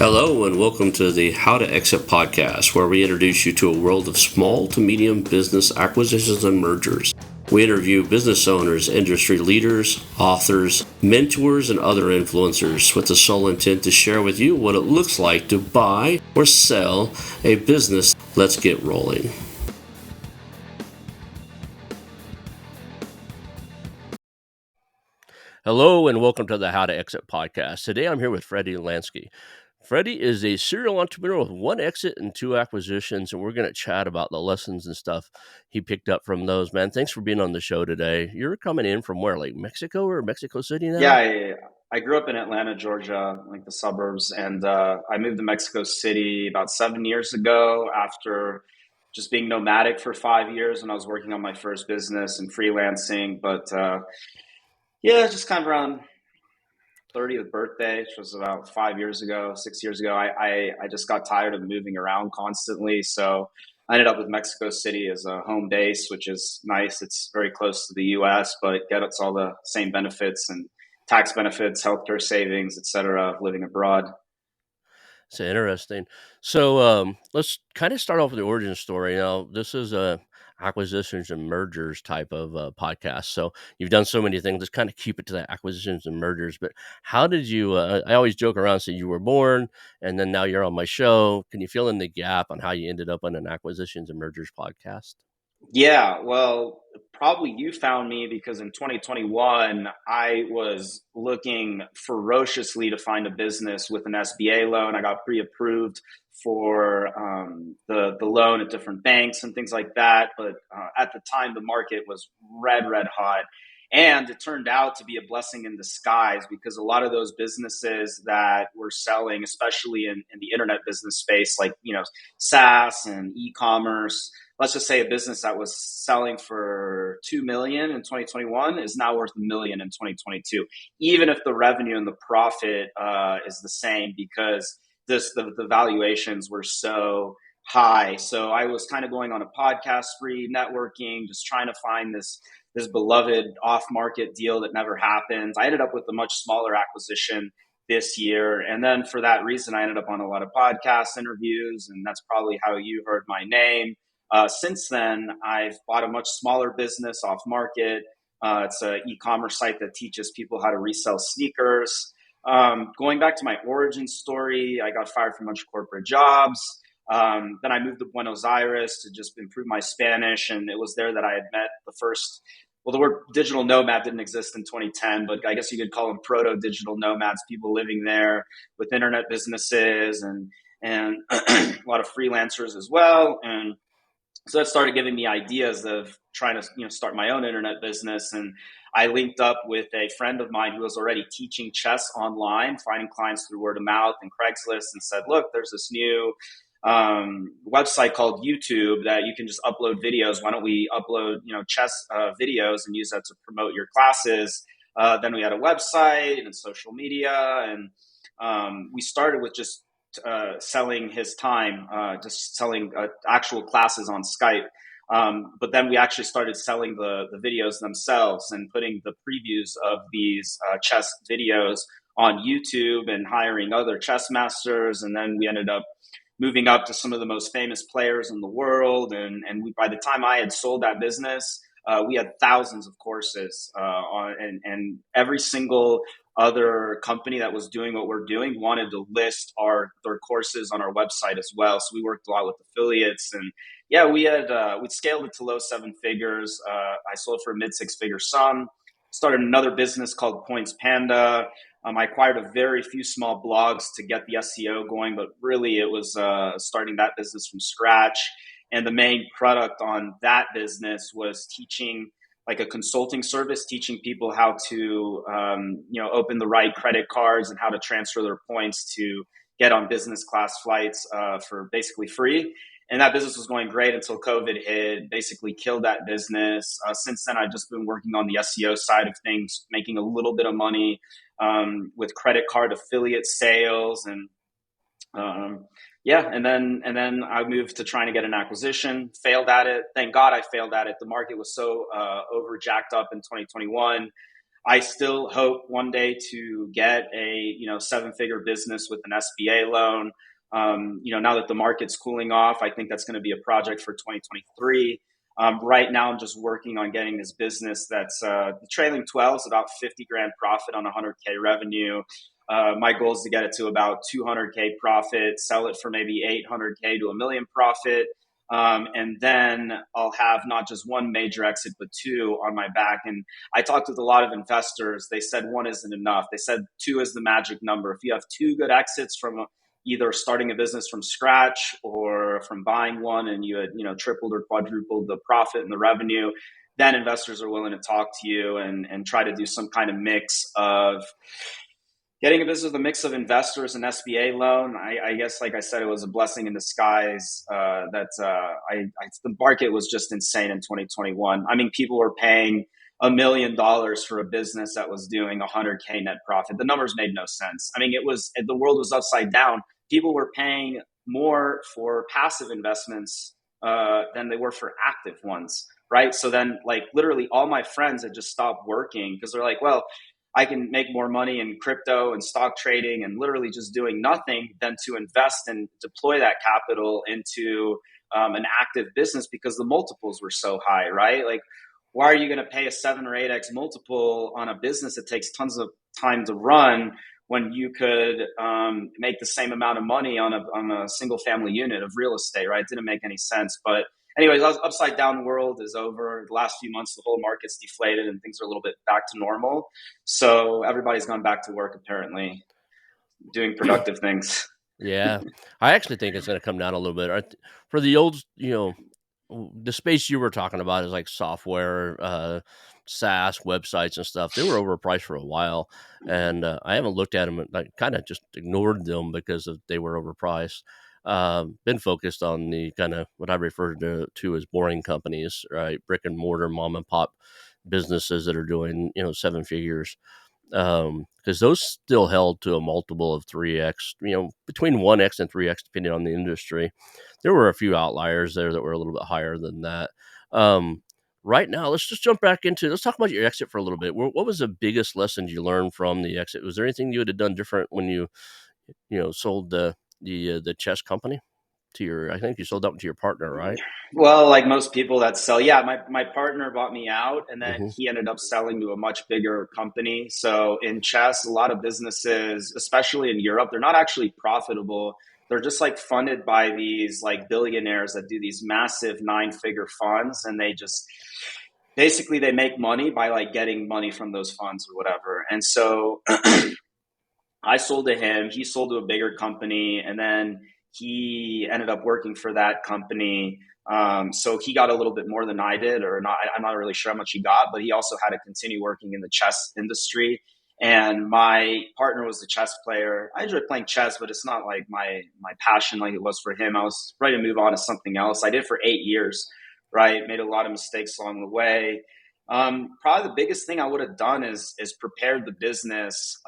Hello and welcome to the How to Exit podcast, where we introduce you to a world of small to medium business acquisitions and mergers. We interview business owners, industry leaders, authors, mentors, and other influencers with the sole intent to share with you what it looks like to buy or sell a business. Let's get rolling. Hello and welcome to the How to Exit podcast. Today I'm here with Freddy Lansky. Freddy is a serial entrepreneur with one exit and two acquisitions, and we're going to chat about the lessons and stuff he picked up from those. Man, thanks for being on the show today. You're coming in from where, like Mexico or Mexico City now? Yeah, I grew up in Atlanta, Georgia, like the suburbs, and I moved to Mexico City about 7 years ago after just being nomadic for 5 years when I was working on my first business and freelancing. But just kind of around 30th birthday, which was about 5 years ago, 6 years ago, I just got tired of moving around constantly. So I ended up with Mexico City as a home base, which is nice. It's very close to the US, but gets all the same benefits and tax benefits, healthcare savings, et cetera, of living abroad. It's interesting. So let's kind of start off with the origin story. Now, this is a acquisitions and mergers type of podcast. So you've done so many things. Let's kind of keep it to the acquisitions and mergers. But how did you? I always joke around, say you were born, and then now you're on my show. Can you fill in the gap on how you ended up on an acquisitions and mergers podcast? Yeah, well, probably you found me because in 2021, I was looking ferociously to find a business with an SBA loan. I got pre-approved for the loan at different banks and things like that. But at the time, the market was red hot. And it turned out to be a blessing in disguise because a lot of those businesses that were selling, especially in the internet business space, like, SaaS and e-commerce, let's just say a business that was selling for 2 million in 2021 is now worth 1 million in 2022, even if the revenue and the profit is the same, because the valuations were so high. So I was kind of going on a podcast spree, networking, just trying to find this beloved off-market deal that never happened. I ended up with a much smaller acquisition this year. And then for that reason, I ended up on a lot of podcast interviews, and that's probably how you heard my name. Since then, I've bought a much smaller business off market. It's an e-commerce site that teaches people how to resell sneakers. Going back to my origin story, I got fired from a bunch of corporate jobs. Then I moved to Buenos Aires to just improve my Spanish. And it was there that I had met the word digital nomad didn't exist in 2010, but I guess you could call them proto-digital nomads, people living there with internet businesses and a lot of freelancers as well. And so that started giving me ideas of trying to, start my own internet business. And I linked up with a friend of mine who was already teaching chess online, finding clients through word of mouth and Craigslist, and said, look, there's this new website called YouTube that you can just upload videos. Why don't we upload, chess videos and use that to promote your classes? Then we had a website and social media, and we started with just selling his time, just selling actual classes on Skype. But then we actually started selling the videos themselves and putting the previews of these chess videos on YouTube and hiring other chess masters. And then we ended up moving up to some of the most famous players in the world. And by the time I had sold that business, we had thousands of courses and every single other company that was doing what we're doing wanted to list their courses on our website as well. So we worked a lot with affiliates, and we'd scaled it to low seven figures. I sold for a mid six-figure sum. Started another business called Panda. I acquired a very few small blogs to get the SEO going, but really it was starting that business from scratch. And the main product on that business was teaching, like a consulting service, teaching people how to, open the right credit cards and how to transfer their points to get on business class flights for basically free. And that business was going great until COVID hit, basically killed that business. Since then, I've just been working on the SEO side of things, making a little bit of money with credit card affiliate sales. And and then I moved to trying to get an acquisition, failed at it. Thank God I failed at it. The market was so over jacked up in 2021. I still hope one day to get a 7-figure business with an SBA loan. Now that the market's cooling off, I think that's going to be a project for 2023. Right now, I'm just working on getting this business that's the trailing 12 is about 50 grand profit on 100K revenue. My goal is to get it to about 200K profit, sell it for maybe 800K to a million profit. And then I'll have not just one major exit, but two on my back. And I talked with a lot of investors. They said one isn't enough. They said two is the magic number. If you have two good exits from either starting a business from scratch or from buying one, and you had tripled or quadrupled the profit and the revenue, then investors are willing to talk to you and try to do some kind of mix of getting a business with a mix of investors and SBA loan. I guess, like I said, it was a blessing in disguise. The market was just insane in 2021. I mean, people were paying $1 million for a business that was doing 100K net profit. The numbers made no sense. I mean, the world was upside down. People were paying more for passive investments than they were for active ones, right? So then, like, literally all my friends had just stopped working because they're like, well, I can make more money in crypto and stock trading and literally just doing nothing than to invest and deploy that capital into an active business because the multiples were so high, right? Like, why are you going to pay a 7 or 8x multiple on a business that takes tons of time to run when you could make the same amount of money on a single family unit of real estate, right? It didn't make any sense. But anyways, upside down world is over. The last few months, the whole market's deflated and things are a little bit back to normal. So everybody's gone back to work, apparently, doing productive things. Yeah, I actually think it's going to come down a little bit. For the old, the space you were talking about is like software, SaaS websites and stuff. They were overpriced for a while, and I haven't looked at them. I kind of just ignored them because they were overpriced. Been focused on the kind of what I refer to as boring companies, right? Brick and mortar, mom and pop businesses that are doing 7 figures, because those still held to a multiple of 3x, between 1x and 3x, depending on the industry. There were a few outliers there that were a little bit higher than that. Right now, let's just jump back let's talk about your exit for a little bit. What was the biggest lessons you learned from the exit? Was there anything you would have done different when you sold the chess company I think you sold that one to your partner, right? Well, like most people that sell, yeah, my partner bought me out and then Mm-hmm. he ended up selling to a much bigger company. So in chess, a lot of businesses, especially in Europe, they're not actually profitable. They're just like funded by these like billionaires that do these massive 9-figure funds, and they just basically they make money by like getting money from those funds or whatever. And so I sold to him, he sold to a bigger company, and then he ended up working for that company. So he got a little bit more than I did, or not. I'm not really sure how much he got, but he also had to continue working in the chess industry. And my partner was a chess player. I enjoy playing chess, but it's not like my passion like it was for him. I was ready to move on to something else. I did for 8 years, right? Made a lot of mistakes along the way. Probably the biggest thing I would have done is prepared the business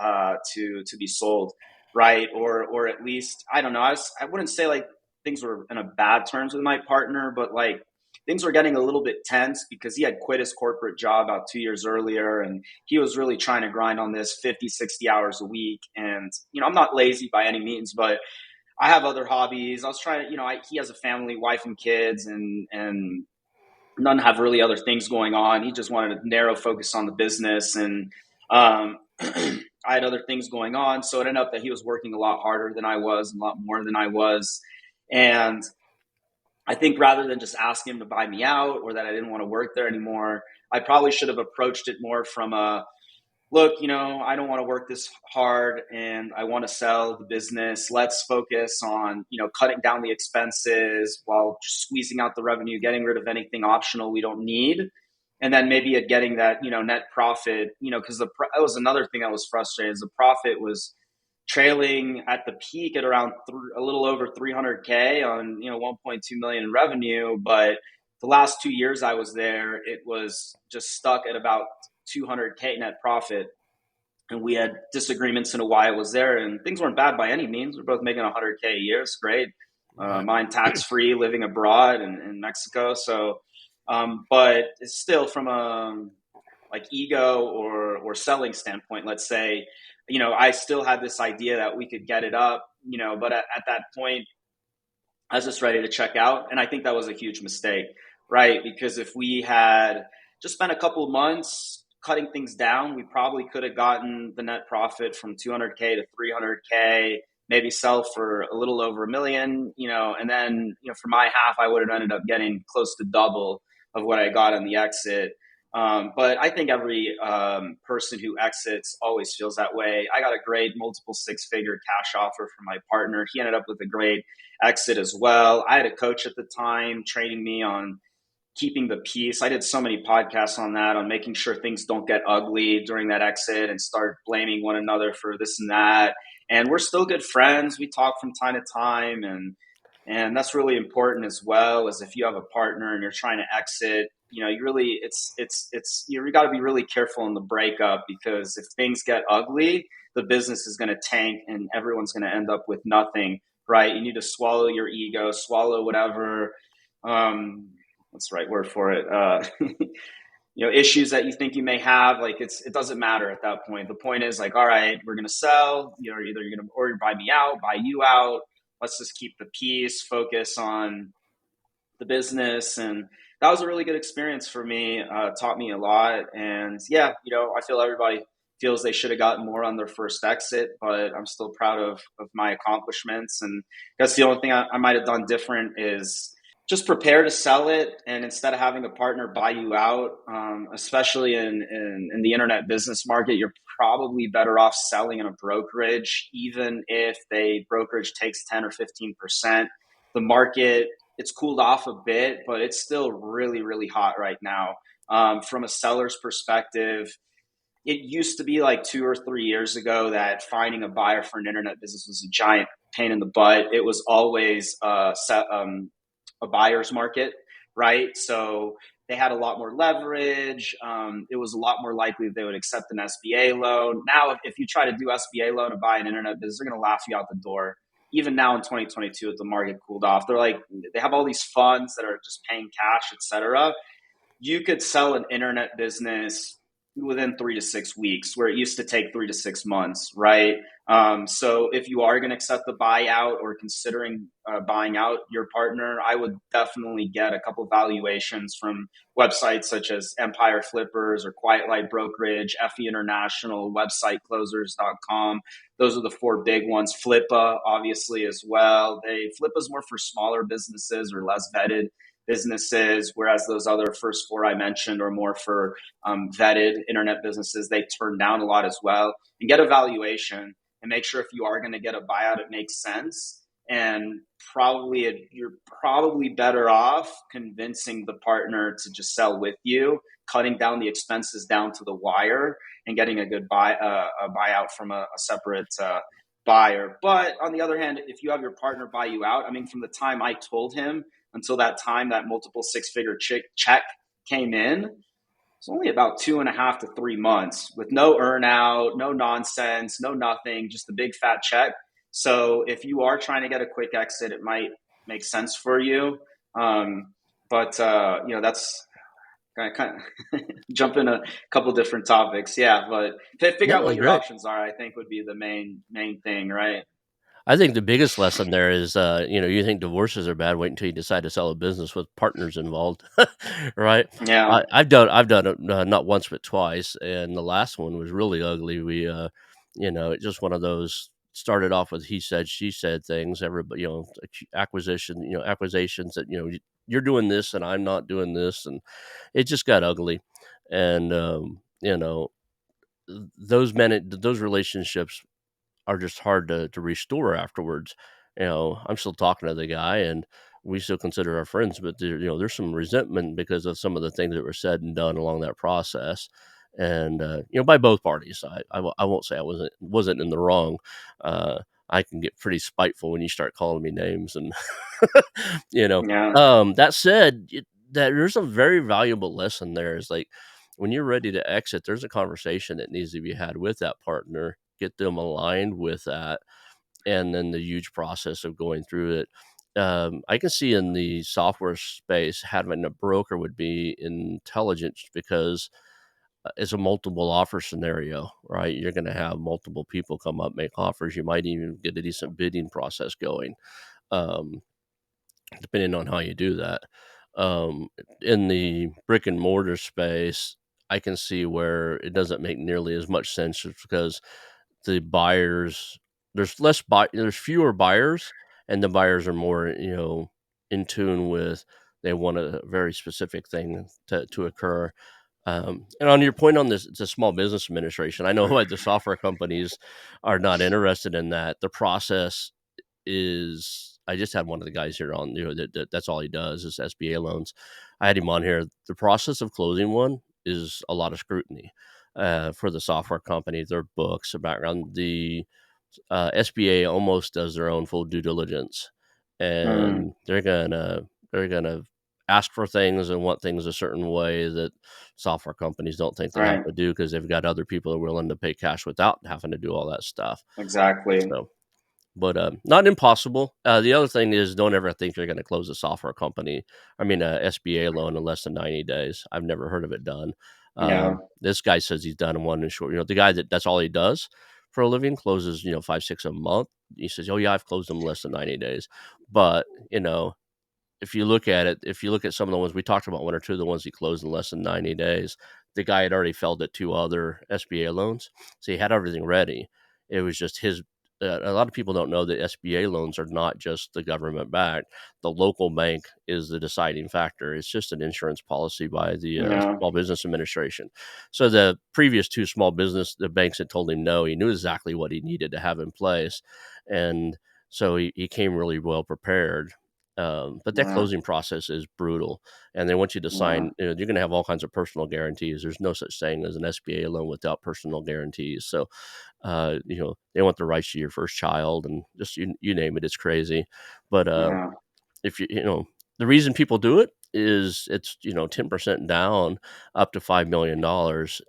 to be sold, right? Or at least I don't know. I wouldn't say like things were in a bad terms with my partner, but like things were getting a little bit tense because he had quit his corporate job about 2 years earlier, and he was really trying to grind on this 50, 60 hours a week. And I'm not lazy by any means, but I have other hobbies. I was trying to, he has a family, wife and kids, and none have really other things going on. He just wanted to narrow focus on the business, and I had other things going on. So it ended up that he was working a lot harder than I was, and a lot more than I was. And I think rather than just asking him to buy me out or that I didn't want to work there anymore, I probably should have approached it more from a look, I don't want to work this hard and I want to sell the business. Let's focus on, cutting down the expenses while squeezing out the revenue, getting rid of anything optional we don't need. And then maybe at getting that, net profit, because that was another thing that was frustrating is the profit was trailing at the peak at around a little over 300K on, 1.2 million in revenue. But the last 2 years I was there, it was just stuck at about 200K net profit. And we had disagreements into why it was there. And things weren't bad by any means. We're both making 100K a year. It's great. Right. Mine tax free, living abroad in Mexico. So, but it's still from like ego or selling standpoint. Let's say, I still had this idea that we could get it up, but at that point, I was just ready to check out. And I think that was a huge mistake, right? Because if we had just spent a couple of months cutting things down, we probably could have gotten the net profit from 200K to 300K, maybe sell for a little over a million, and then, for my half, I would have ended up getting close to double of what I got on the exit. But I think every person who exits always feels that way. I got a great multiple six-figure cash offer from my partner. He ended up with a great exit as well. I had a coach at the time training me on keeping the peace. I did so many podcasts on that, on making sure things don't get ugly during that exit and start blaming one another for this and that. And we're still good friends. We talk from time to time, and that's really important as well. As if you have a partner and you're trying to exit, you really you got to be really careful in the breakup, because if things get ugly, the business is going to tank and everyone's going to end up with nothing. Right? You need to swallow your ego, swallow whatever. What's the right word for it? Issues that you think you may have. Like it doesn't matter at that point. The point is like, all right, we're going to sell. Either you're going to, or you buy me out, buy you out. Let's just keep the peace, focus on the business. And that was a really good experience for me. Taught me a lot. And yeah, I feel everybody feels they should have gotten more on their first exit, but I'm still proud of my accomplishments. And that's the only thing I might have done different is just prepare to sell it. And instead of having a partner buy you out, especially in the internet business market, you're probably better off selling in a brokerage, even if the brokerage takes 10 or 15%. The market, it's cooled off a bit, but it's still really, really hot right now. From a seller's perspective, it used to be like 2 or 3 years ago that finding a buyer for an internet business was a giant pain in the butt. It was always a buyer's market, right? So they had a lot more leverage. It was a lot more likely that they would accept an SBA loan. Now, if you try to do SBA loan to buy an internet business, they're going to laugh you out the door. Even now in 2022, with the market cooled off, they have all these funds that are just paying cash, etc. You could sell an internet business within 3 to 6 weeks, where it used to take 3 to 6 months, right? So if you are going to accept the buyout or considering buying out your partner, I would definitely get a couple of valuations from websites such as Empire Flippers or Quiet Light Brokerage, FE International, websiteclosers.com. Those are the four big ones. Flippa, obviously, as well. Flippa's more for smaller businesses or less vetted businesses, whereas those other first four I mentioned are more for vetted internet businesses. They turn down a lot as well. And get a valuation and make sure if you are going to get a buyout, it makes sense. And you're probably better off convincing the partner to just sell with you, cutting down the expenses down to the wire, and getting a good buyout from a separate buyer. But on the other hand, if you have your partner buy you out, I mean, from the time I told him until that time that multiple six-figure check came in, it's only about 2.5 to 3 months with no earnout, no nonsense, no nothing, just a big fat check. So if you are trying to get a quick exit, it might make sense for you. But that's kind of jump in a couple different topics. Yeah, but figure Yeah, out what that's your great. options are, I think would be the main thing, right? I think the biggest lesson there is, you think divorces are bad, wait until you decide to sell a business with partners involved, right? Yeah. I've done it, not once but twice, and the last one was really ugly. It's just one of those, started off with he said, she said things. Everybody, accusations that you're doing this and I'm not doing this, and it just got ugly. And those relationships are just hard to restore afterwards. I'm still talking to the guy and we still consider our friends, but there's some resentment because of some of the things that were said and done along that process. And, by both parties, I won't say I wasn't in the wrong. Uh, I can get pretty spiteful when you start calling me names and, you know, Yeah. that said, that there's a very valuable lesson there is like, when you're ready to exit, there's a conversation that needs to be had with that partner, get them aligned with that, and then the huge process of going through it. I can see in the software space having a broker would be intelligent because is a multiple offer scenario, right? You're going to have multiple people come up, make offers. You might even get a decent bidding process going, um, depending on how you do that. Um, in the brick and mortar space, I can see where it doesn't make nearly as much sense just because the buyers there's fewer buyers, and the buyers are more, in tune with, they want a very specific thing to occur. And on your point on this, the small business administration, I know why the software companies are not interested in that. The process is, I just had one of the guys here on, that's all he does is SBA loans. I had him on here. The process of closing one is a lot of scrutiny for the software company, their books, their background. The SBA almost does their own full due diligence, Mm, and they're gonna ask for things and want things a certain way that software companies don't think they have right. to do because they've got other people that are willing to pay cash without having to do all that stuff. Exactly. So, but not impossible. The other thing is, don't ever think you're going to close a software company. I mean, a SBA loan in less than 90 days. I've never heard of it done. Yeah. This guy says he's done one in short. The guy that's all he does for a living closes, 5, 6 a month. He says, "Oh yeah, I've closed them less than 90 days." But if you look at some of the ones we talked about, one or two of the ones he closed in less than 90 days, the guy had already failed at two other SBA loans, so he had everything ready. It was just his. A lot of people don't know that SBA loans are not just the government backed. The local bank is the deciding factor. It's just an insurance policy by the Yeah. Small Business Administration. So the previous two the banks had told him no. He knew exactly what he needed to have in place, and so he came really well prepared. But that Yeah. closing process is brutal, and they want you to Yeah. sign. You're going to have all kinds of personal guarantees. There's no such thing as an SBA loan without personal guarantees. So, they want the rights to your first child, and just you name it. It's crazy, but Yeah. if the reason people do it is it's 10% down, up to $5 million,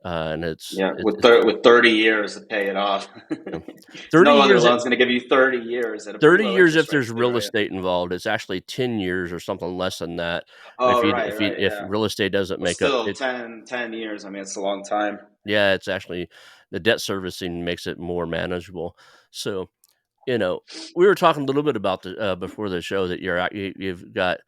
and Yeah. it's With 30 years to pay it off. you know, 30 No other years. loan's going to give you 30 years at a pretty 30 low years if interest there's rates too, real right? estate involved. It's actually 10 years or something less than that. Oh, right, right. If Yeah. real estate doesn't But make up still, it. 10 years. I mean, it's a long time. Yeah, it's actually, the debt servicing makes it more manageable. So, you know, we were talking a little bit about before the show that you've got,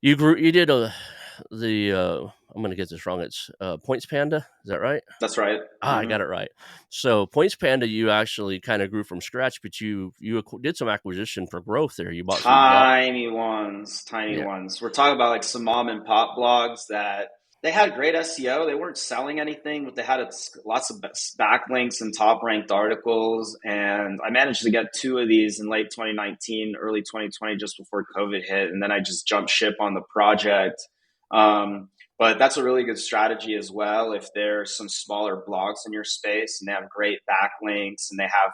you did I'm going to get this wrong. It's Points Panda. Is that right? That's right. I got it right. So Points Panda, you actually kind of grew from scratch, but you did some acquisition for growth there. You bought some blog. Tiny ones, tiny Yeah. ones. We're talking about like some mom and pop blogs that they had great SEO. They weren't selling anything, but they had lots of backlinks and top ranked articles. And I managed to get two of these in late 2019, early 2020, just before COVID hit. And then I just jumped ship on the project. But that's a really good strategy as well. If there's some smaller blogs in your space and they have great backlinks and they have,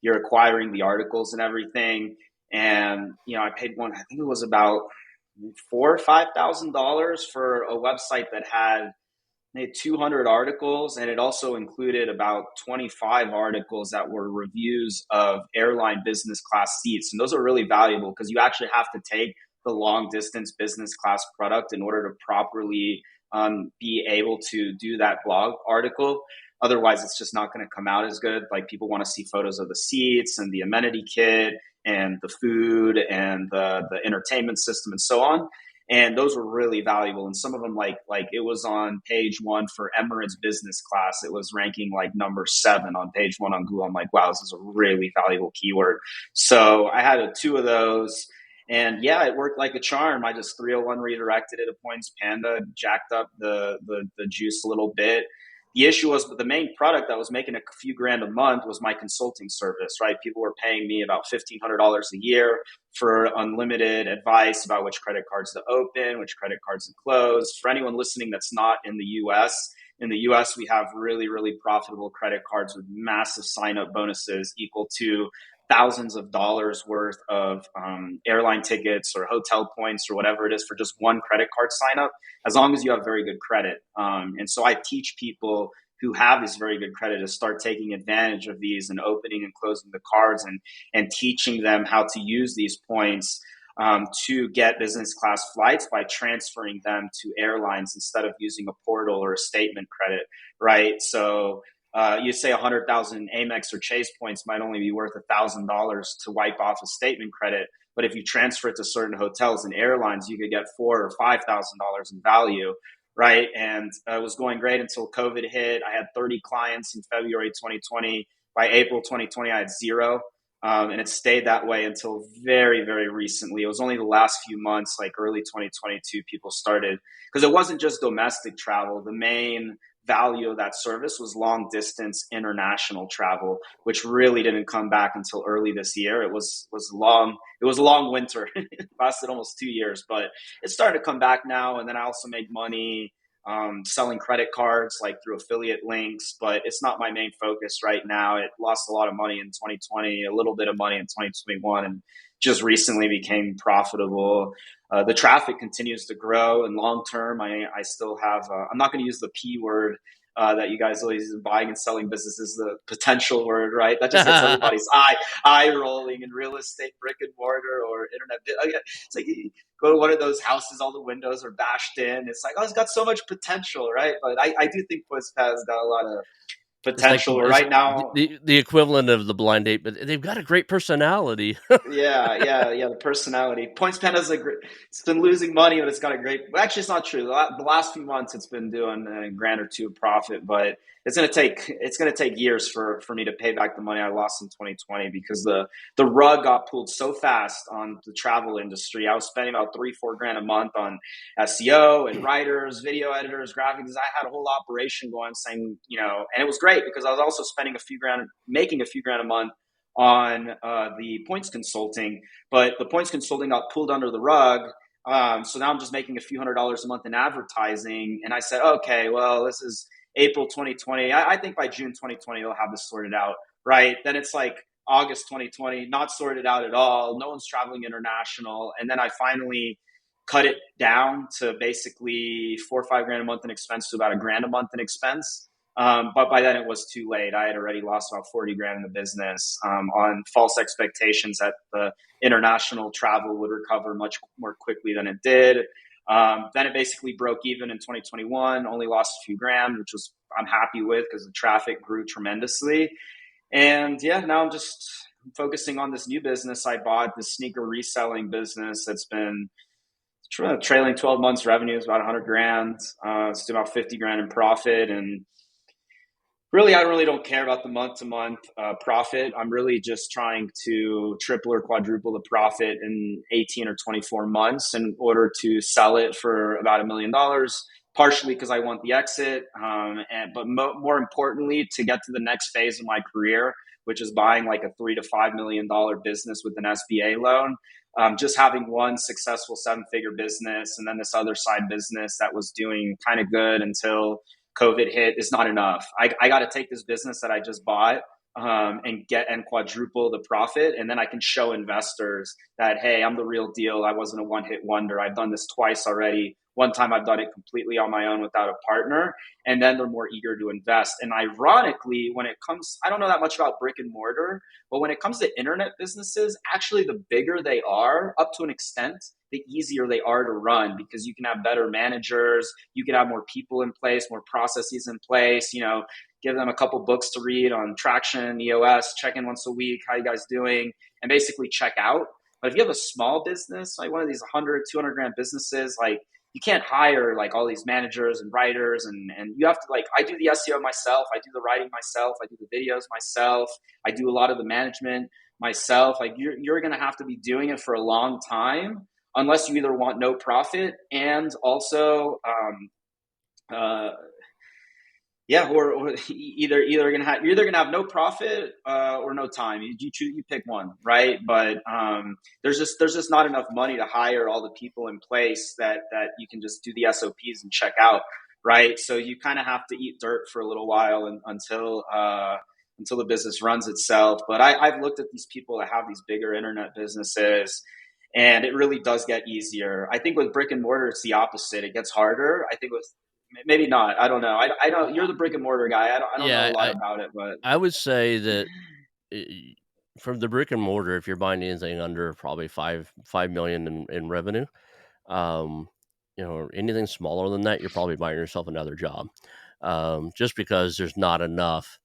you're acquiring the articles and everything, and I paid one. I think it was about $4,000 or $5,000 for a website that had maybe 200 articles, and it also included about 25 articles that were reviews of airline business class seats. And those are really valuable because you actually have to take the long distance business class product in order to properly be able to do that blog article. Otherwise, it's just not going to come out as good. Like, people want to see photos of the seats and the amenity kit and the food and the entertainment system and so on. And those were really valuable. And some of them, like it was on page one for Emirates business class. It was ranking like number 7 on page one on Google. I'm like, wow, this is a really valuable keyword. So I had two of those. And yeah, it worked like a charm. I just 301 redirected it to Points Panda, jacked up the juice a little bit. The issue was, but the main product that was making a few grand a month was my consulting service, right? People were paying me about $1,500 a year for unlimited advice about which credit cards to open, which credit cards to close. For anyone listening that's not in the US, we have really, really profitable credit cards with massive sign up bonuses equal to thousands of dollars worth of airline tickets or hotel points or whatever it is for just one credit card sign up, as long as you have very good credit. And so I teach people who have this very good credit to start taking advantage of these and opening and closing the cards, and teaching them how to use these points. to get business class flights by transferring them to airlines instead of using a portal or a statement credit, right? So you say 100,000 Amex or Chase points might only be worth $1,000 to wipe off a statement credit, but if you transfer it to certain hotels and airlines, you could get $4,000 or $5,000 in value, right? And it was going great until COVID hit. I had 30 clients in February 2020. By April 2020, I had zero. And it stayed that way until very, very recently. It was only the last few months, like early 2022, people started, because it wasn't just domestic travel. The main value of that service was long distance international travel, which really didn't come back until early this year. It was long. It was a long winter. It lasted almost 2 years, but it's starting to come back now. And then I also make money selling credit cards like through affiliate links, but it's not my main focus right now. It lost a lot of money in 2020, a little bit of money in 2021, and just recently became profitable. The traffic continues to grow, and long term, I still have. I'm not going to use the P word that you guys always use in buying and selling businesses, the potential word, right? That just gets everybody's eye rolling in real estate, brick and mortar, or internet. It's like you go to one of those houses, all the windows are bashed in. It's like, oh, it's got so much potential, right? But I do think PussPass has got a lot of It's like potential it's right now. the equivalent of the blind date, but they've got a great personality. Yeah. The personality. Points Panda's it's been losing money, but it's got a great. Well, actually, it's not true. The last few months, it's been doing a grand or two of profit, but it's gonna take years for me to pay back the money I lost in 2020 because the rug got pulled so fast on the travel industry. I was spending about 3-4 grand a month on SEO and writers, video editors, graphics. I had a whole operation going, saying, and it was great because I was also spending a few grand, making a few grand a month on the points consulting, but the points consulting got pulled under the rug. So now I'm just making a few $100s a month in advertising. And I said, okay, well, this is April 2020. I think by June 2020, they'll have this sorted out, right? Then it's like August 2020, not sorted out at all. No one's traveling international. And then I finally cut it down to basically 4 or 5 grand a month in expense to about a grand a month in expense. But by then it was too late. I had already lost about 40 grand in the business on false expectations that the international travel would recover much more quickly than it did. Then it basically broke even in 2021, only lost a few grand, which was I'm happy with because the traffic grew tremendously. And yeah, now I'm just focusing on this new business I bought, the sneaker reselling business that's been trailing 12 months revenue is about 100 grand. It's about 50 grand in profit. And really, I really don't care about the month to month profit. I'm really just trying to triple or quadruple the profit in 18 or 24 months in order to sell it for about $1 million, partially because I want the exit, but more importantly, to get to the next phase of my career, which is buying like a $3 to $5 million business with an SBA loan. Just having one successful 7-figure business and then this other side business that was doing kind of good until COVID hit is not enough. I got to take this business that I just bought and quadruple the profit, and then I can show investors that, hey, I'm the real deal. I wasn't a one hit wonder. I've done this twice already. One time I've done it completely on my own without a partner, and then they're more eager to invest. And ironically, when it comes, I don't know that much about brick and mortar, but when it comes to internet businesses, actually the bigger they are, up to an extent, the easier they are to run because you can have better managers, you can have more people in place, more processes in place, give them a couple books to read on traction, EOS, check in once a week, how you guys doing, and basically check out. But if you have a small business, like one of these 100, 200 grand businesses, like you can't hire like all these managers and writers and you have to like, I do the SEO myself. I do the writing myself. I do the videos myself. I do a lot of the management myself. Like you're going to have to be doing it for a long time unless you either want no profit and also, or you're gonna have no profit or no time. You pick one, right? But there's just not enough money to hire all the people in place that you can just do the SOPs and check out, right? So you kind of have to eat dirt for a little while until the business runs itself. But I've looked at these people that have these bigger internet businesses, and it really does get easier. I think with brick and mortar, it's the opposite. It gets harder. I think with maybe not. I don't know. I don't. You're the brick and mortar guy. I don't know Yeah, a lot about it, but I would say that from the brick and mortar, if you're buying anything under probably 5 million in revenue, um, or anything smaller than that, you're probably buying yourself another job, just because there's not enough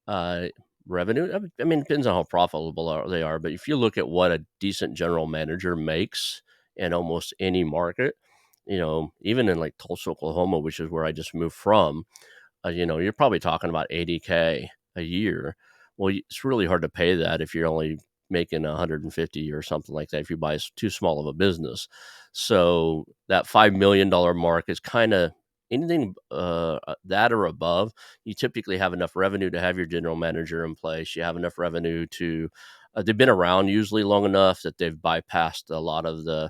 uh, revenue. I mean, it depends on how profitable they are. But if you look at what a decent general manager makes in almost any market, even in like Tulsa, Oklahoma, which is where I just moved from, you're probably talking about 80K a year. Well, it's really hard to pay that if you're only making 150 or something like that if you buy too small of a business. So that $5 million mark is kind of anything that or above. You typically have enough revenue to have your general manager in place. You have enough revenue to they've been around usually long enough that they've bypassed a lot of the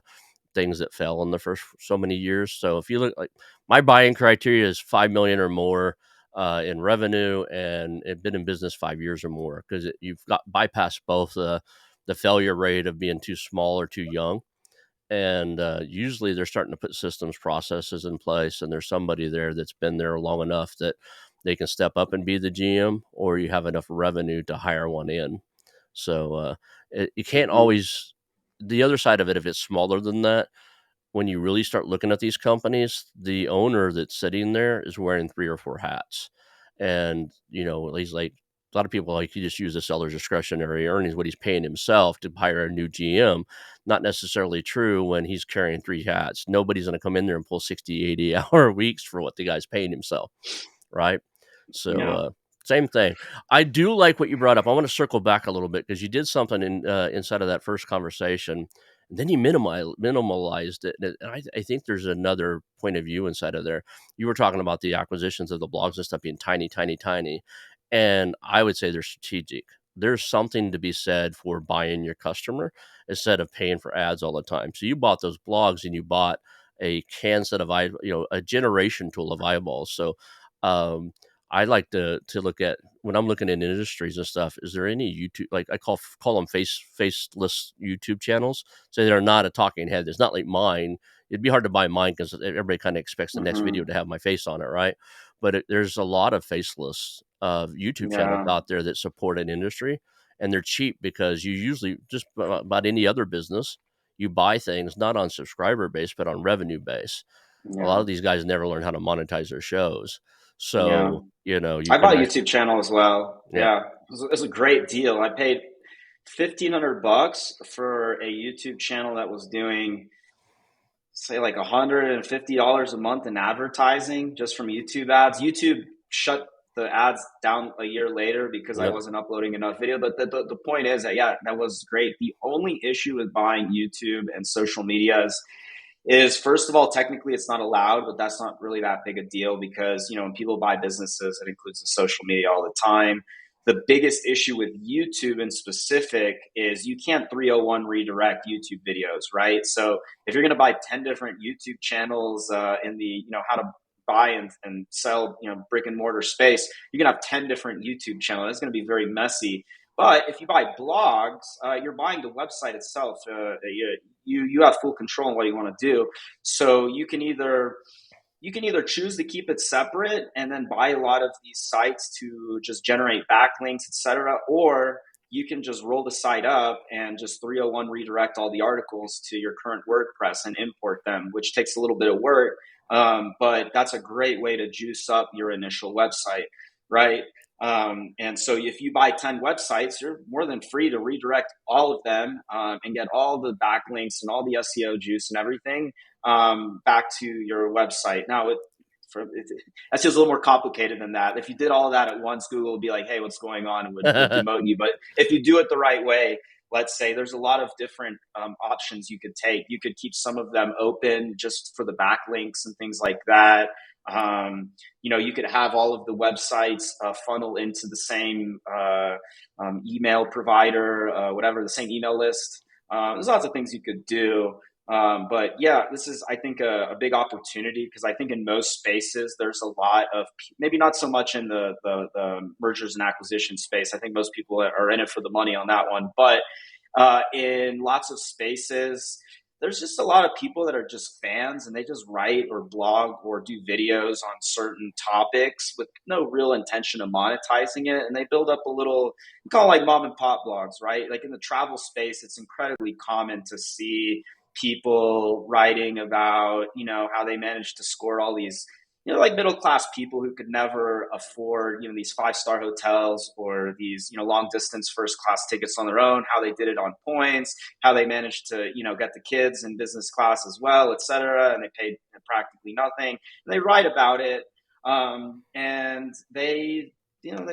things that fell in the first so many years. So if you look like my buying criteria is 5 million or more in revenue and it been in business 5 years or more because you've got bypassed both the failure rate of being too small or too young. And usually they're starting to put systems processes in place and there's somebody there that's been there long enough that they can step up and be the GM, or you have enough revenue to hire one in. So you can't Hmm. always, the other side of it, if it's smaller than that, when you really start looking at these companies, the owner that's sitting there is wearing 3 or 4 hats. And, he's like a lot of people like he just use the seller's discretionary earnings, what he's paying himself to hire a new GM. Not necessarily true when he's carrying 3 hats. Nobody's going to come in there and pull 60, 80-hour weeks for what the guy's paying himself, right? So, Yeah. same thing. I do like what you brought up. I want to circle back a little bit because you did something inside of that first conversation, and then you minimalized it. And I think there's another point of view inside of there. You were talking about the acquisitions of the blogs and stuff being tiny, tiny, tiny, and I would say they're strategic. There's something to be said for buying your customer instead of paying for ads all the time. So you bought those blogs and you bought a can set of a generation tool of eyeballs. So um, I like to look at when I'm looking at industries and stuff. Is there any YouTube, like I call them faceless YouTube channels? So they're not a talking head. It's not like mine. It'd be hard to buy mine because everybody kind of expects the next video Hmm. to have my face on it, right? But there's a lot of faceless YouTube channels Yeah. out there that support an industry, and they're cheap because you usually just about any other business, you buy things not on subscriber base but on revenue base. A lot Yeah. of these guys never learn how to monetize their shows. Yeah. So, you I bought can a actually, YouTube channel as well. yeah, Yeah. It was a great deal. I paid $1,500 for a YouTube channel that was doing, say, like $150 a month in advertising just from YouTube ads. YouTube shut the ads down a year later because I yep, wasn't uploading enough video. But the point is that, yeah, that was great. The only issue with buying YouTube and social media is first of all, technically it's not allowed, but that's not really that big a deal because, when people buy businesses, it includes the social media all the time. The biggest issue with YouTube in specific is you can't 301 redirect YouTube videos, right? So if you're going to buy 10 different YouTube channels in the, how to buy and sell, brick and mortar space, you're going to have 10 different YouTube channels. It's going to be very messy. But if you buy blogs, you're buying the website itself. You have full control on what you want to do. So you can either choose to keep it separate and then buy a lot of these sites to just generate backlinks, etc., or you can just roll the site up and just 301 redirect all the articles to your current WordPress and import them, which takes a little bit of work. But that's a great way to juice up your initial website, right? And so if you buy 10 websites, you're more than free to redirect all of them and get all the backlinks and all the SEO juice and everything back to your website. Now, that's just a little more complicated than that. If you did all of that at once, Google would be like, hey, what's going on? And would demote you. But if you do it the right way, let's say there's a lot of different options you could take. You could keep some of them open just for the backlinks and things like that. You could have all of the websites funnel into the same email provider, whatever, the same email list. There's lots of things you could do. But yeah, this is, I think, a big opportunity because I think in most spaces there's a lot of, maybe not so much in the mergers and acquisition space. I think most people are in it for the money on that one. But in lots of spaces, there's just a lot of people that are just fans and they just write or blog or do videos on certain topics with no real intention of monetizing it. And they build up a little, we call it like mom and pop blogs, right? Like in the travel space, it's incredibly common to see people writing about, how they managed to score all these, like middle class people who could never afford, these 5-star hotels or these, long distance first class tickets on their own, how they did it on points, how they managed to, get the kids in business class as well, et cetera. And they paid practically nothing. And they write about it. And they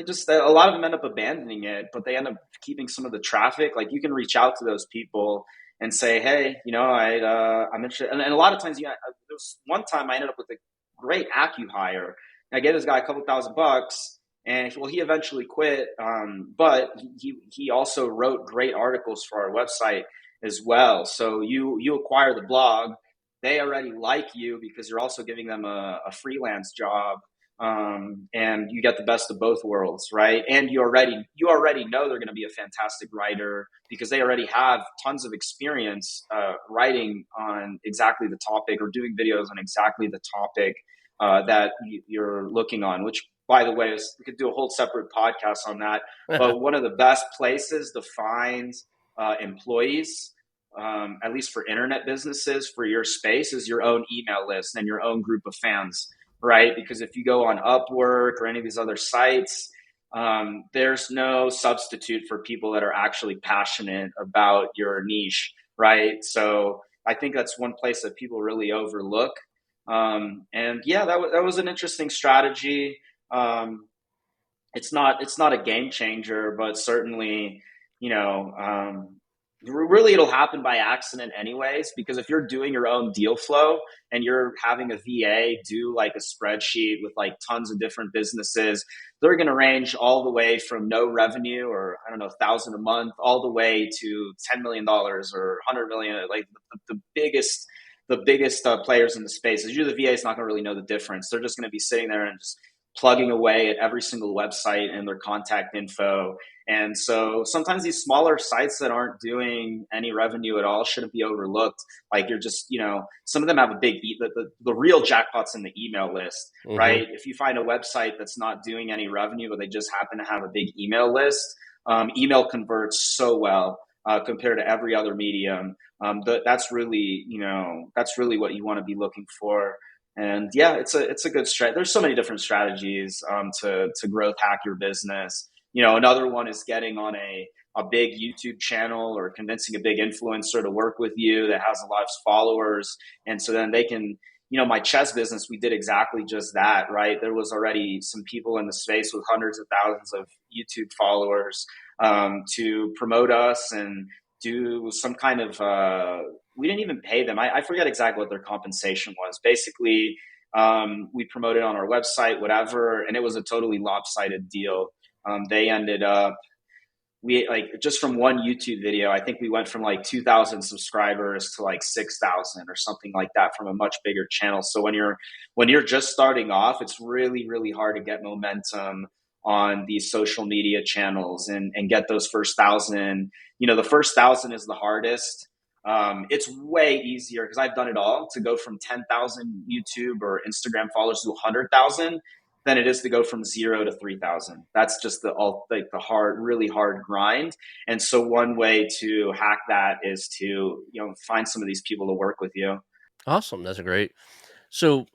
just, a lot of them end up abandoning it, but they end up keeping some of the traffic. Like you can reach out to those people and say, hey, I'm interested. And a lot of times, there was one time I ended up with a great accu-hire. I gave this guy a couple $1,000, and he eventually quit. But he also wrote great articles for our website as well. So you acquire the blog, they already like you because you're also giving them a freelance job. And you get the best of both worlds, right? And you already know they're going to be a fantastic writer because they already have tons of experience writing on exactly the topic or doing videos on exactly the topic that you're looking on. Which, by the way, we could do a whole separate podcast on that. But one of the best places to find employees, at least for internet businesses, for your space, is your own email list and your own group of fans. Right? Because if you go on Upwork or any of these other sites, there's no substitute for people that are actually passionate about your niche, right? So I think that's one place that people really overlook. And yeah, that was an interesting strategy. It's not a game changer, but certainly, really it'll happen by accident anyways, because if you're doing your own deal flow and you're having a VA do like a spreadsheet with like tons of different businesses, they're going to range all the way from no revenue or I don't know, 1,000 a month, all the way to $10 million or 100 million, like the biggest players in the space. As usually the VA is not going to really know the difference. They're just going to be sitting there and just plugging away at every single website and their contact info. And so sometimes these smaller sites that aren't doing any revenue at all shouldn't be overlooked. Like you're just, some of them have a big, the real jackpots in the email list, Mm-hmm. right? If you find a website that's not doing any revenue, but they just happen to have a big email list, email converts so well compared to every other medium. That's really what you want to be looking for. And yeah, it's a good strat. There's so many different strategies to growth hack your business. Another one is getting on a big YouTube channel or convincing a big influencer to work with you that has a lot of followers. And so then they can, my chess business, we did exactly just that, right? There was already some people in the space with hundreds of thousands of YouTube followers to promote us and do some kind of, we didn't even pay them. I forget exactly what their compensation was. Basically, we promoted on our website, whatever, and it was a totally lopsided deal. They ended up, just from one YouTube video, I think we went from like 2,000 subscribers to like 6,000 or something like that from a much bigger channel. So when you're just starting off, it's really, really hard to get momentum on these social media channels and get those first 1,000. The first 1,000 is the hardest. It's way easier because I've done it all to go from 10,000 YouTube or Instagram followers to 100,000 than it is to go from 0 to 3,000. That's just the really hard grind. And so one way to hack that is to, find some of these people to work with you. Awesome. That's great. So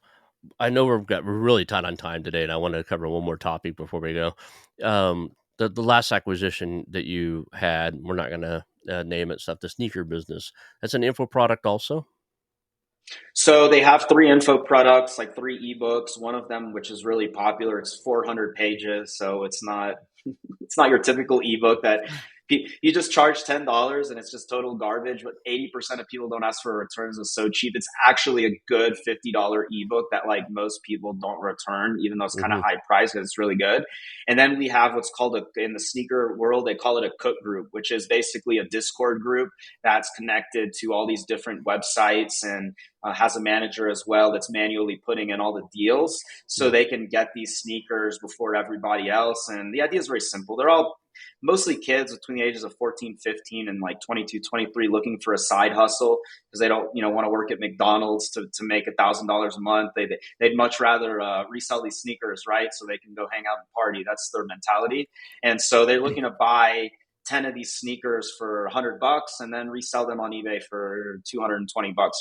I know we're really tight on time today, and I want to cover one more topic before we go. The last acquisition that you had, we're not going to name it stuff, the sneaker business. That's an info product also? So they have 3 info products, like 3 ebooks. One of them, which is really popular, it's 400 pages. So it's not your typical ebook that you just charge $10 and it's just total garbage. But 80% of people don't ask for returns. It's so cheap. It's actually a good $50 ebook that like most people don't return, even though it's kind of Mm-hmm. high price because it's really good. And then we have what's called in the sneaker world, they call it a cook group, which is basically a Discord group that's connected to all these different websites and has a manager as well that's manually putting in all the deals so Yeah. they can get these sneakers before everybody else. And the idea is very simple. They're all mostly kids between the ages of 14, 15 and like 22, 23 looking for a side hustle because they don't, want to work at McDonald's to make $1,000 a month. They'd much rather resell these sneakers, right? So they can go hang out and party. That's their mentality. And so they're looking to buy 10 of these sneakers for $100 and then resell them on eBay for $220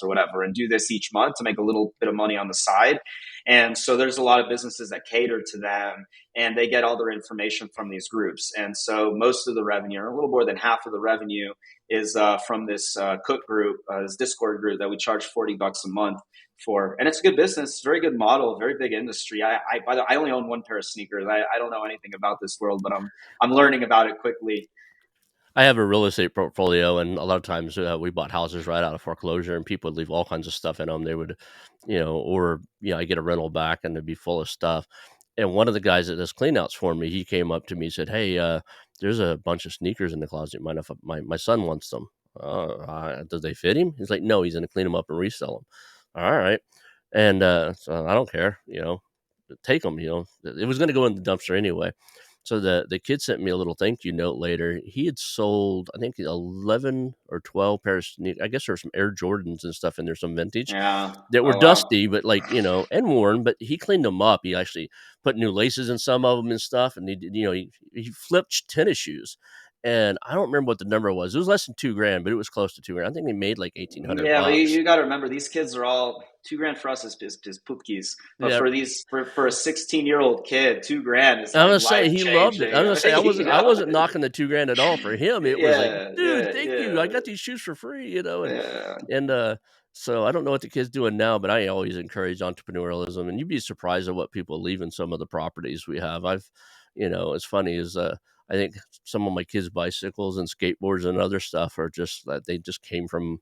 or whatever, and do this each month to make a little bit of money on the side. And so there's a lot of businesses that cater to them, and they get all their information from these groups. And so most of the revenue, or a little more than half of the revenue, is from this Cook group, this Discord group that we charge $40 a month for. And it's a good business, very good model, very big industry. By the way, I only own one pair of sneakers. I don't know anything about this world, but I'm learning about it quickly. I have a real estate portfolio, and a lot of times we bought houses right out of foreclosure, and people would leave all kinds of stuff in them. They would, or I get a rental back, and it'd be full of stuff. And one of the guys that does cleanouts for me, he came up to me and said, "Hey, there's a bunch of sneakers in the closet. Mind if my son wants them? Does they fit him?" He's like, "No, he's going to clean them up and resell them." All right, and so I don't care, take them. It was going to go in the dumpster anyway. So the kid sent me a little thank you note later. He had sold, I think, 11 or 12 pairs. I guess there's some Air Jordans and stuff in there, some vintage Yeah. that were Oh, wow. dusty, but and worn. But he cleaned them up. He actually put new laces in some of them and stuff. And he flipped tennis shoes. And I don't remember what the number was. It was less than $2,000, but it was close to $2,000. I think they made like 1,800 Yeah, but bucks. you got to remember these kids are all $2,000 for us is poopkies, but Yeah, for a 16-year-old kid, $2,000 is I'm like gonna say life he loved it. changing. I'm gonna say You I know? wasn't knocking the $2,000 at all. For him, it was like, Yeah, dude, yeah, thank you. I yeah, got these shoes for free, yeah. and so I don't know what the kid's doing now, but I always encourage entrepreneurialism, and you'd be surprised at what people leave in some of the properties we have. It's funny is I think some of my kids' bicycles and skateboards and other stuff are just that they just came from.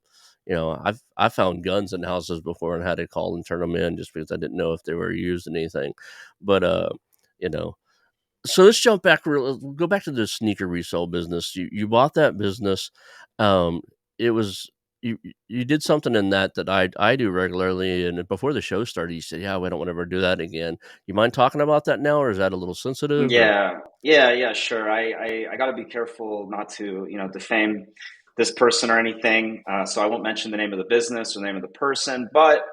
I found guns in houses before and had to call and turn them in just because I didn't know if they were used in anything, but you know so let's jump back go back to the sneaker resale business. You bought that business. Um, it was you did something in that I do regularly, and before the show started, you said, "Yeah, we don't want to ever do that again." You mind talking about that now, or is that a little sensitive? Or Yeah, sure. I got to be careful not to, defame this person or anything. So I won't mention the name of the business or the name of the person, but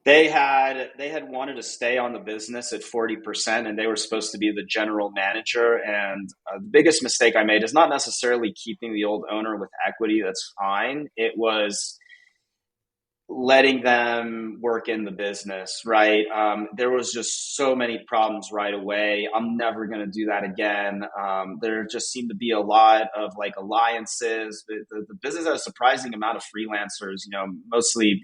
they had wanted to stay on the business at 40%, and they were supposed to be the general manager. And the biggest mistake I made is not necessarily keeping the old owner with equity. That's fine. It was letting them work in the business, right? There was just so many problems right away. I'm never going to do that again. There just seemed to be a lot of like alliances. The business had a surprising amount of freelancers, mostly,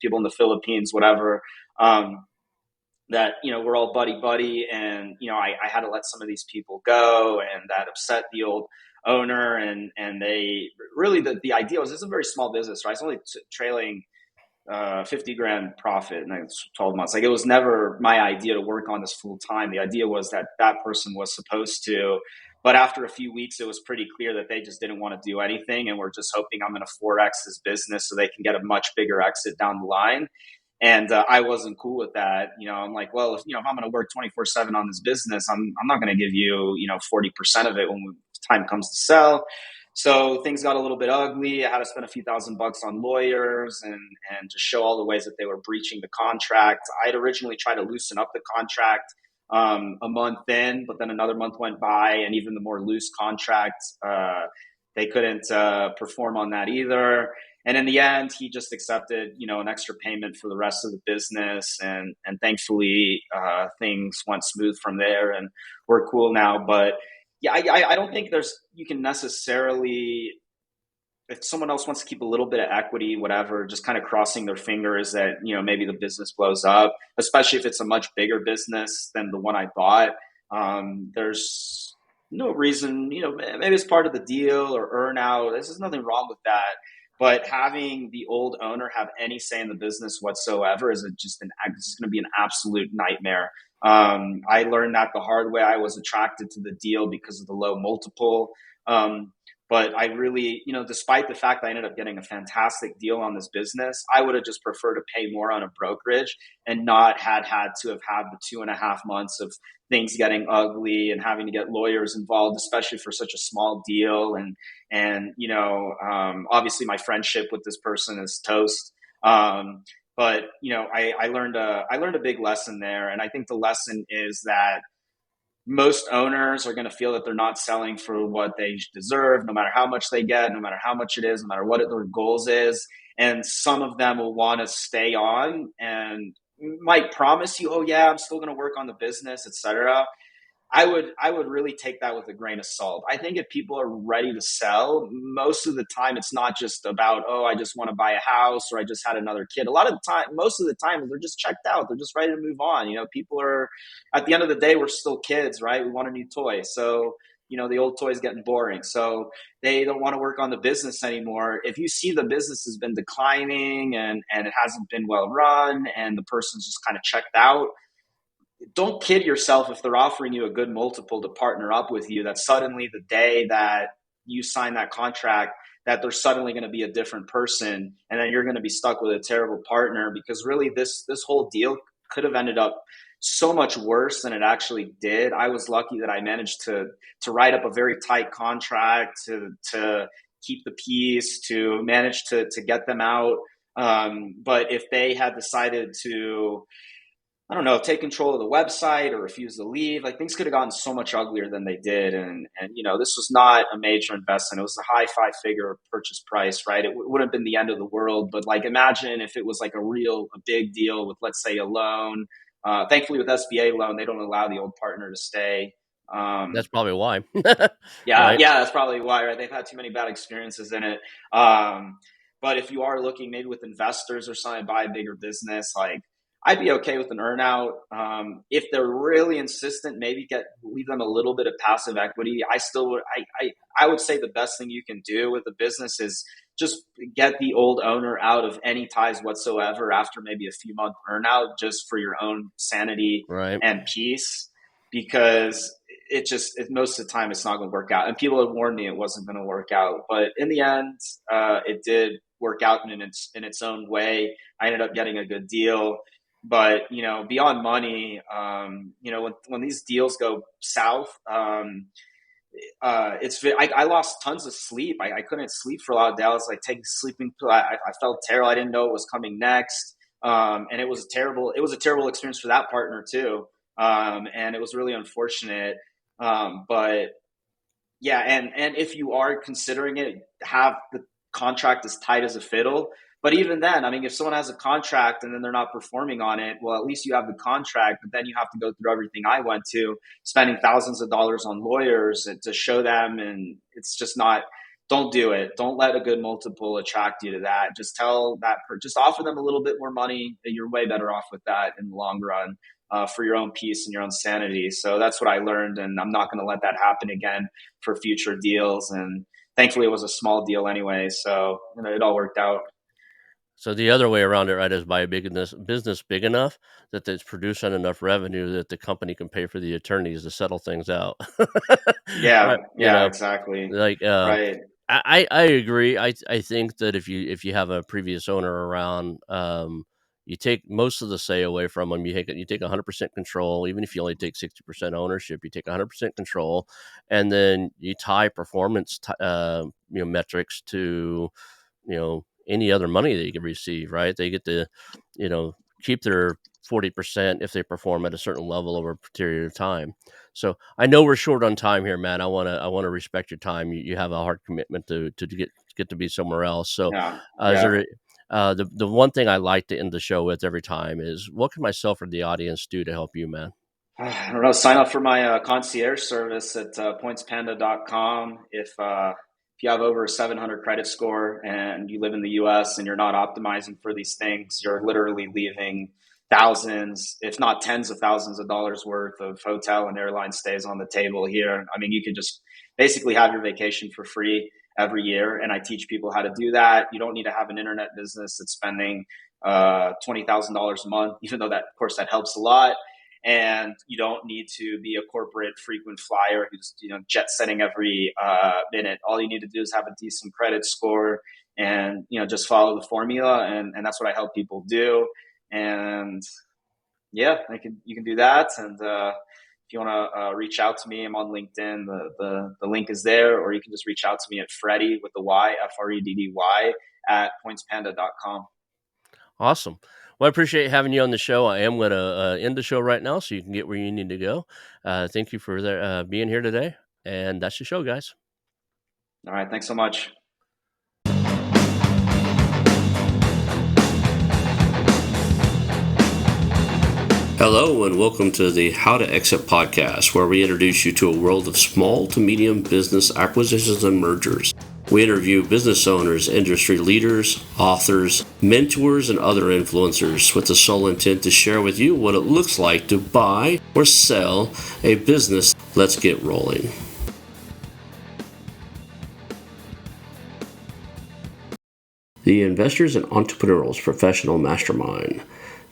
people in the Philippines, whatever. That we're all buddy buddy, and I had to let some of these people go, and that upset the old owner. And they really, the idea was, this is a very small business, right? It's only trailing 50 grand profit in 12 months. Like, it was never my idea to work on this full time. The idea was that that person was supposed to, but after a few weeks, it was pretty clear that they just didn't want to do anything. And we're just hoping I'm going to 4X this business so they can get a much bigger exit down the line. And I wasn't cool with that. I'm like, well, if I'm going to work 24/7 on this business, I'm not going to give you, 40% of it when time comes to sell. So things got a little bit ugly. I had to spend a few $1,000s on lawyers and to show all the ways that they were breaching the contract. I'd originally tried to loosen up the contract a month in, but then another month went by, and even the more loose contract, they couldn't perform on that either. And in the end, he just accepted, an extra payment for the rest of the business, and thankfully things went smooth from there, and we're cool now. But yeah, I don't think you can necessarily, if someone else wants to keep a little bit of equity, whatever, just kind of crossing their fingers that, maybe the business blows up, especially if it's a much bigger business than the one I bought. There's no reason, maybe it's part of the deal or earn out. There's nothing wrong with that. But having the old owner have any say in the business whatsoever is it's going to be an absolute nightmare. I learned that the hard way. I was attracted to the deal because of the low multiple. But I really, despite the fact I ended up getting a fantastic deal on this business, I would have just preferred to pay more on a brokerage and not had to have had the 2.5 months of things getting ugly and having to get lawyers involved, especially for such a small deal. Obviously my friendship with this person is toast. But I learned a big lesson there, and I think the lesson is that most owners are going to feel that they're not selling for what they deserve, no matter how much they get, no matter how much it is, no matter what their goals is. And some of them will want to stay on and might promise you, oh yeah, I'm still going to work on the business, etc. I would really take that with a grain of salt. I think if people are ready to sell, most of the time it's not just about, oh, I just want to buy a house or I just had another kid. A lot of the time, most of the time, they're just checked out. They're just ready to move on. People are, at the end of the day, we're still kids, right? We want a new toy. So, the old toy is getting boring. So they don't want to work on the business anymore. If you see the business has been declining and it hasn't been well run and the person's just kind of checked out, don't kid yourself if they're offering you a good multiple to partner up with you, that suddenly the day that you sign that contract, that they're suddenly going to be a different person and then you're going to be stuck with a terrible partner. Because really this whole deal could have ended up so much worse than it actually did. I was lucky that I managed to write up a very tight contract, to keep the peace, to manage to get them out. But if they had decided to, I don't know, take control of the website or refuse to leave, like, things could have gotten so much uglier than they did. And this was not a major investment. It was a high 5-figure purchase price, right? It wouldn't have been the end of the world, but like, imagine if it was like a big deal with, let's say, a loan. Thankfully with SBA loan, they don't allow the old partner to stay. That's probably why. Yeah, Right? yeah, that's probably why, right? They've had too many bad experiences in it. But if you are looking maybe with investors or something to buy a bigger business, like, I'd be okay with an earnout. If they're really insistent, maybe leave them a little bit of passive equity. I still would. I would say the best thing you can do with a business is just get the old owner out of any ties whatsoever after maybe a few month earnout, just for your own sanity Right. and peace, because most of the time it's not going to work out. And people had warned me it wasn't going to work out, but in the end, it did work out in its own way. I ended up getting a good deal. But beyond money, when these deals go south, I lost tons of sleep. I couldn't sleep for a lot of days. I was like taking sleeping pill. I felt terrible. I didn't know what was coming next, and it was a terrible experience for that partner too. And it was really unfortunate. But yeah, and if you are considering it, have the contract as tight as a fiddle. But even then, I mean, if someone has a contract and then they're not performing on it, well, at least you have the contract, but then you have to go through everything I went to, spending thousands of dollars on lawyers to show them. And it's just not, don't do it. Don't let a good multiple attract you to that. Just just offer them a little bit more money. You're way better off with that in the long run. For your own peace and your own sanity. So that's what I learned, and I'm not going to let that happen again for future deals. And thankfully, it was a small deal anyway, so it all worked out. So the other way around it, right, is buy a business big enough that it's producing enough revenue that the company can pay for the attorneys to settle things out. Yeah, Right? yeah, exactly. Like, Right. I agree. I think that if you have a previous owner around, you take most of the say away from them. You take 100% control, even if you only take 60% ownership. You take 100% control, and then you tie performance, metrics to any other money that you can receive. Right? They get to keep their 40% if they perform at a certain level over a period of time. So I know we're short on time here, man. I want to respect your time. You have a hard commitment to get to be somewhere else. So, Yeah, is yeah. there the one thing I like to end the show with every time is, what can myself or the audience do to help you, man? I don't know. Sign up for my concierge service at pointspanda.com. If you have over a 700 credit score and you live in the U.S. and you're not optimizing for these things, you're literally leaving thousands, if not tens of thousands of dollars worth of hotel and airline stays on the table here. I mean, you could just basically have your vacation for free every year, and I teach people how to do that. You don't need to have an internet business that's spending $20,000 a month, even though that, of course, that helps a lot. and you don't need to be a corporate frequent flyer who's jet setting every minute. All you need to do is have a decent credit score, and just follow the formula, and that's what I help people do. And yeah, you can do that. And if you want to reach out to me, I'm on LinkedIn. The link is there, or you can just reach out to me at Freddy with the Y, Freddy at pointspanda.com. Awesome. Well, I appreciate having you on the show. I am going to end the show right now so you can get where you need to go. Thank you for being here today. And that's the show, guys. All right. Thanks so much. Hello, and welcome to the How to Exit podcast, where we introduce you to a world of small to medium business acquisitions and mergers. We interview business owners, industry leaders, authors, mentors, and other influencers with the sole intent to share with you what it looks like to buy or sell a business. Let's get rolling. The Investors and Entrepreneurs Professional Mastermind.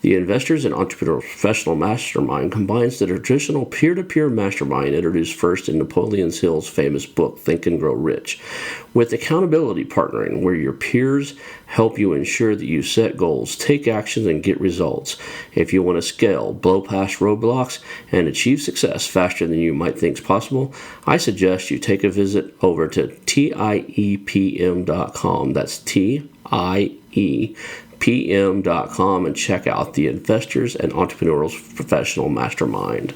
The Investors and Entrepreneurs Professional Mastermind combines the traditional peer-to-peer mastermind introduced first in Napoleon Hill's famous book, Think and Grow Rich, with accountability partnering, where your peers help you ensure that you set goals, take actions, and get results. If you want to scale, blow past roadblocks, and achieve success faster than you might think is possible, I suggest you take a visit over to TIEPM.com. That's TIEPM.com and check out the Investors and Entrepreneurs Professional Mastermind.